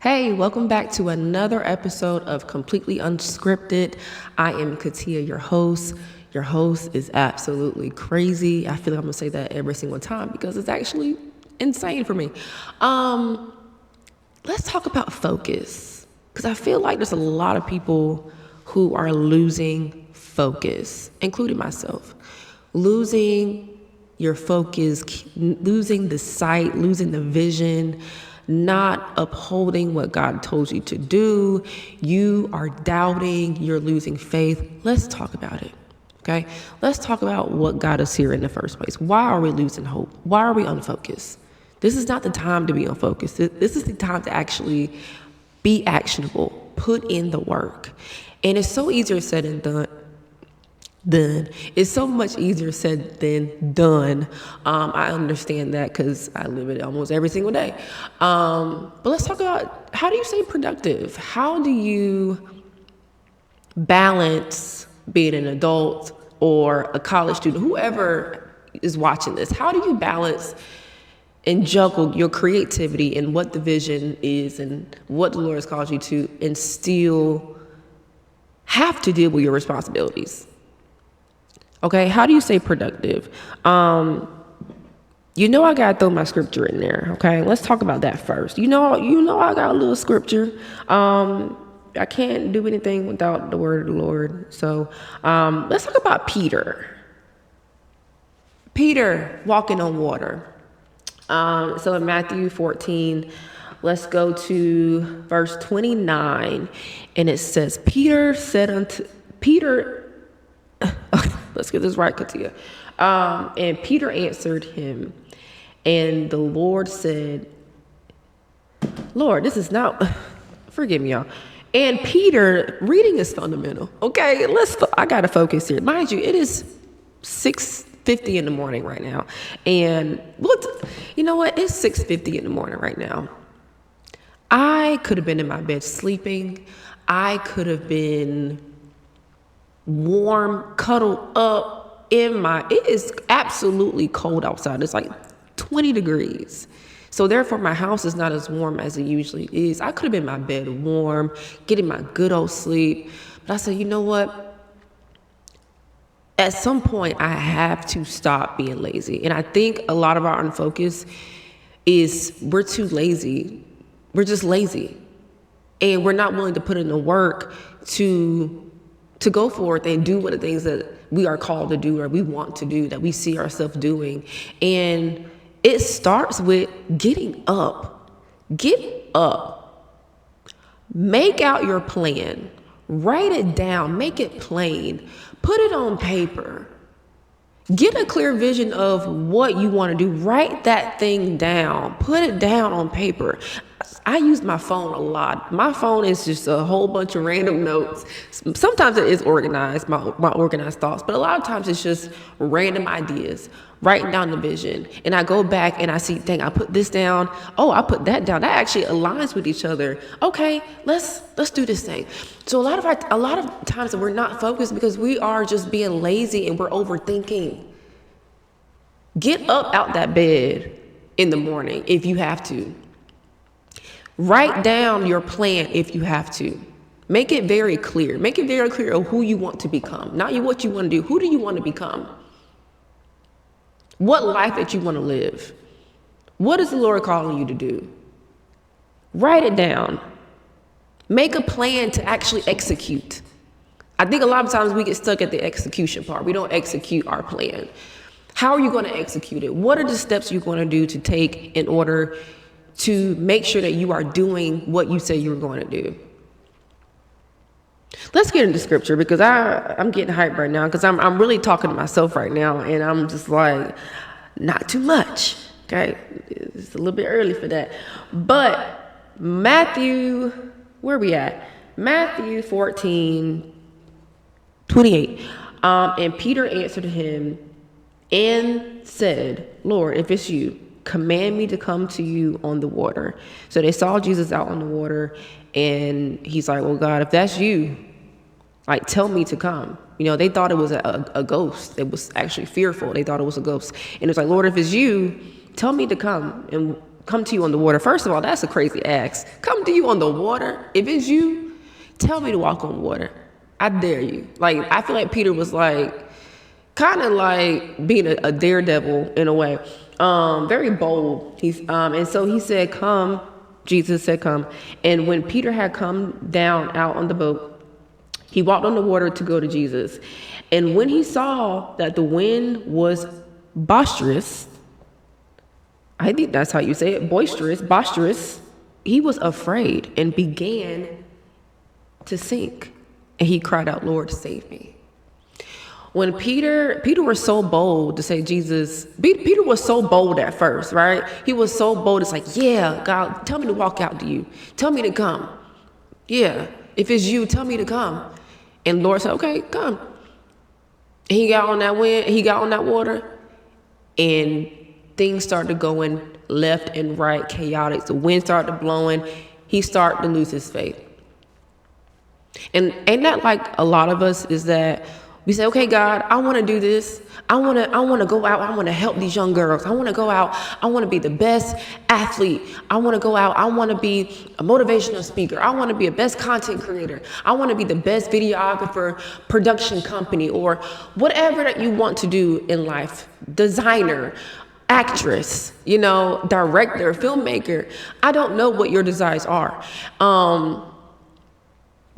Hey, welcome back to another episode of Completely Unscripted. I am Katia, your host. Your host is absolutely crazy. I feel like I'm gonna say that every single time because it's actually insane for me. Let's talk about focus because I feel like there's a lot of people who are losing focus, including myself. Losing your focus, losing the sight, losing the vision, not upholding what God told you to do. You are doubting, you're losing faith. Let's talk about it. Okay? Let's talk about what got us here in the first place. Why are we losing hope? Why are we unfocused? This is not the time to be unfocused. This is the time to actually be actionable, put in the work. And it's so easier said than done. It's so much easier said than done. I understand that because I live it almost every single day. But let's talk about, how do you stay productive? How do you balance being an adult or a college student, whoever is watching this? How do you balance and juggle your creativity and what the vision is and what the Lord has called you to, and still have to deal with your responsibilities? Okay, how do you stay productive? I gotta throw my scripture in there. Okay, let's talk about that first. I got a little scripture. I can't do anything without the word of the Lord. So let's talk about Peter. Peter walking on water. So in Matthew 14, let's go to verse 29, and it says, Peter said unto Peter. Let's get this right, Katia. And Peter answered him, and the Lord said, Lord, this is not, forgive me, y'all. And Peter, reading is fundamental. Okay, I gotta focus here. Mind you, it is 6:50 in the morning right now. And you know what? It's 6:50 in the morning right now. I could have been in my bed sleeping. I could have been warm, cuddled up it is absolutely cold outside. It's like 20 degrees. So therefore my house is not as warm as it usually is. I could have been in my bed warm, getting my good old sleep. But I said, you know what? At some point I have to stop being lazy. And I think a lot of our unfocus is we're too lazy. We're just lazy. And we're not willing to put in the work to go forth and do what the things that we are called to do or we want to do, that we see ourselves doing. And it starts with getting up. Get up. Make out your plan. Write it down. Make it plain. Put it on paper. Get a clear vision of what you want to do. Write that thing down. Put it down on paper. I use my phone a lot. My phone is just a whole bunch of random notes. Sometimes it is organized, my organized thoughts, but a lot of times it's just random ideas, writing down the vision. And I go back and I see, dang, I put this down. Oh, I put that down. That actually aligns with each other. Okay, let's do this thing. So a lot of times we're not focused because we are just being lazy and we're overthinking. Get up out that bed in the morning if you have to. Write down your plan if you have to. Make it very clear. Make it very clear of who you want to become. Not what you want to do. Who do you want to become? What life that you want to live? What is the Lord calling you to do? Write it down. Make a plan to actually execute. I think a lot of times we get stuck at the execution part. We don't execute our plan. How are you going to execute it? What are the steps you're going to do to take in order to make sure that you are doing what you say you're going to do? Let's get into scripture because I'm getting hyped right now because I'm really talking to myself right now, and I'm just like, not too much. Okay, it's a little bit early for that. But Matthew, where are we at? Matthew 14:28. And Peter answered him and said, Lord, if it's you, command me to come to you on the water. So they saw Jesus out on the water, and he's like, well, God, if that's you, like, tell me to come. They thought it was a ghost. It was actually fearful. They thought it was a ghost. And it's like, Lord, if it's you, tell me to come and come to you on the water. First of all, that's a crazy ask. Come to you on the water? If it's you, tell me to walk on water. I dare you. Like, I feel like Peter was like, kind of like being a daredevil in a way. Very bold. And so he said, come. Jesus said, come. And when Peter had come down out on the boat, he walked on the water to go to Jesus. And when he saw that the wind was boisterous, I think that's how you say it, boisterous, he was afraid and began to sink. And he cried out, Lord, save me. When Peter was so bold to say, Jesus, Peter was so bold at first, right? He was so bold. It's like, yeah, God, tell me to walk out to you. Tell me to come. Yeah, if it's you, tell me to come. And Lord said, okay, come. And he got on that wind, he got on that water, and things started going left and right, chaotic. The wind started blowing. He started to lose his faith. And ain't that like a lot of us, is that we say, okay, God, I want to do this. I want to go out. I want to help these young girls. I want to go out. I want to be the best athlete. I want to go out. I want to be a motivational speaker. I want to be a best content creator. I want to be the best videographer, production company, or whatever that you want to do in life. Designer, actress, director, filmmaker. I don't know what your desires are.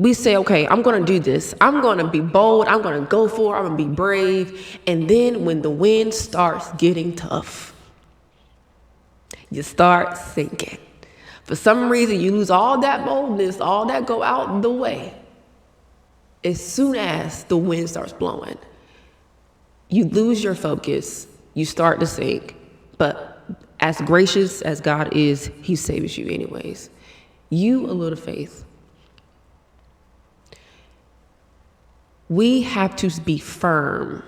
We say, okay, I'm going to do this. I'm going to be bold. I'm going to go for it. I'm going to be brave. And then when the wind starts getting tough, you start sinking. For some reason, you lose all that boldness, all that go out the way. As soon as the wind starts blowing, you lose your focus. You start to sink. But as gracious as God is, he saves you anyways. You a little faith. We have to be firm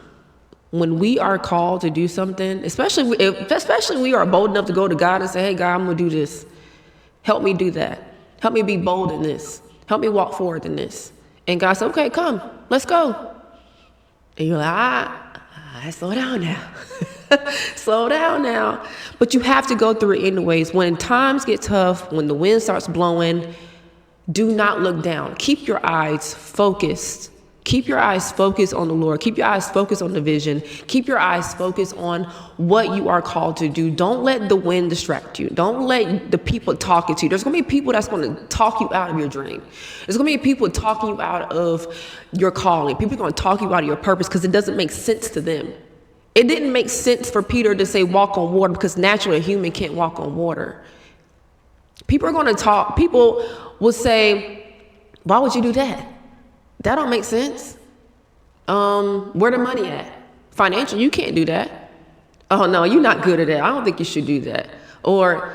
when we are called to do something, especially we are bold enough to go to God and say, hey, God, I'm going to do this. Help me do that. Help me be bold in this. Help me walk forward in this. And God said, okay, come, let's go. And you're like, slow down now. Slow down now. But you have to go through it anyways. When times get tough, when the wind starts blowing, do not look down. Keep your eyes focused. Keep your eyes focused on the Lord. Keep your eyes focused on the vision. Keep your eyes focused on what you are called to do. Don't let the wind distract you. Don't let the people talking to you. There's going to be people that's going to talk you out of your dream. There's going to be people talking you out of your calling. People are going to talk you out of your purpose because it doesn't make sense to them. It didn't make sense for Peter to say walk on water because naturally a human can't walk on water. People are going to talk. People will say, why would you do that? That don't make sense. Where the money at? Financial, you can't do that. Oh, no, you're not good at that. I don't think you should do that. Or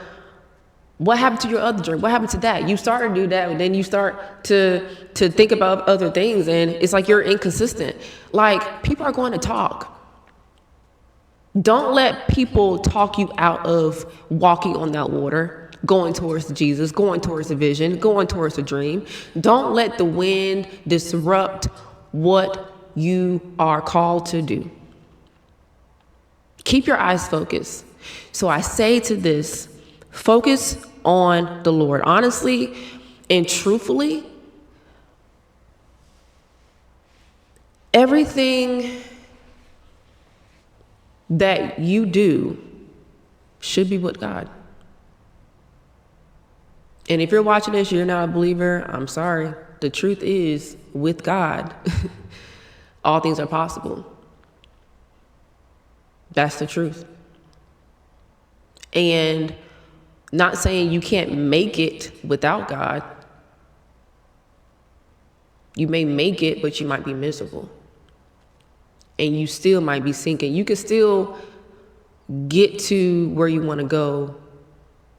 what happened to your other dream? What happened to that? You start to do that, and then you start to think about other things, and it's like you're inconsistent. Like, people are going to talk. Don't let people talk you out of walking on that water, going towards Jesus, going towards the vision, going towards the dream. Don't let the wind disrupt what you are called to do. Keep your eyes focused. So I say to this, focus on the Lord. Honestly and truthfully, everything that you do should be with God. And if you're watching this, you're not a believer, I'm sorry. The truth is, with God, all things are possible. That's the truth. And not saying you can't make it without God. You may make it, but you might be miserable. And you still might be sinking. You can still get to where you want to go,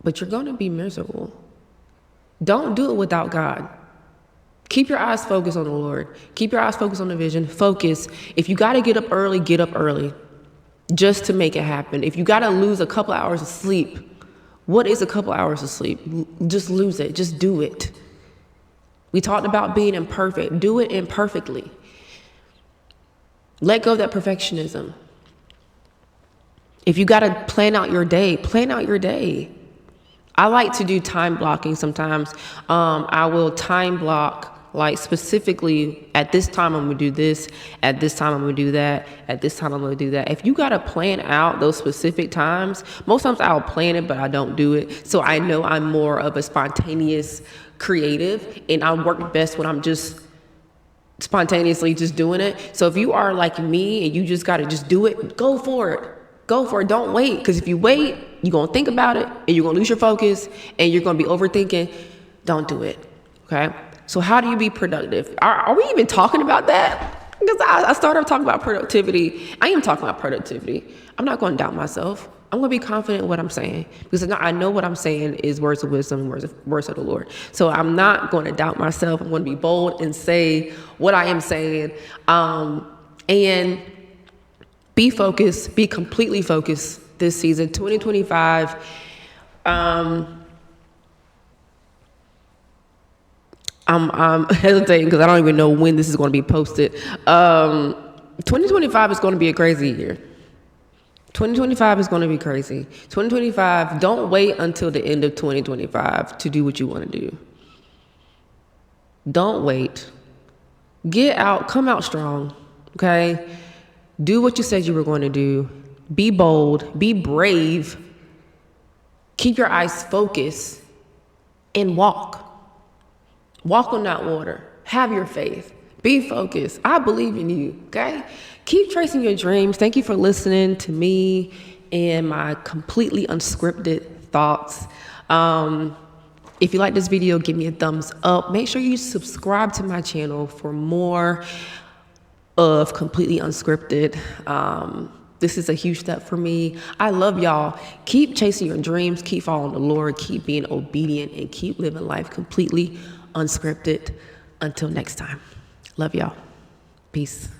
but you're going to be miserable. Don't do it without God. Keep your eyes focused on the Lord. Keep your eyes focused on the vision. Focus. If you got to get up early just to make it happen. If you got to lose a couple hours of sleep, what is a couple hours of sleep? Just lose it. Just do it. We talked about being imperfect. Do it imperfectly. Let go of that perfectionism. If you got to plan out your day, plan out your day. I like to do time blocking sometimes. I will time block, like specifically at this time I'm gonna do this, at this time I'm gonna do that, at this time I'm gonna do that. If you gotta plan out those specific times, most times I'll plan it, but I don't do it. So I know I'm more of a spontaneous creative, and I work best when I'm just spontaneously just doing it. So if you are like me and you just gotta just do it, go for it. Go for it. Don't wait. Because if you wait, you're going to think about it and you're going to lose your focus and you're going to be overthinking. Don't do it. Okay. So how do you be productive? Are we even talking about that? Because I started talking about productivity. I am talking about productivity. I'm not going to doubt myself. I'm going to be confident in what I'm saying, because I know what I'm saying is words of wisdom, words of the Lord. So I'm not going to doubt myself. I'm going to be bold and say what I am saying. And be focused, be completely focused this season, 2025. I'm hesitating because I don't even know when this is going to be posted. 2025 is going to be a crazy year. 2025 is going to be crazy. 2025, don't wait until the end of 2025 to do what you want to do. Don't wait. Get out, come out strong, okay? Do what you said you were going to do. Be bold, be brave. Keep your eyes focused and walk. Walk on that water. Have your faith. Be focused. I believe in you, okay? Keep tracing your dreams. Thank you for listening to me and my completely unscripted thoughts. If you like this video, give me a thumbs up. Make sure you subscribe to my channel for more of completely unscripted. This is a huge step for me. I love y'all. Keep chasing your dreams. Keep following the Lord. Keep being obedient and keep living life completely unscripted. Until next time. Love y'all. Peace.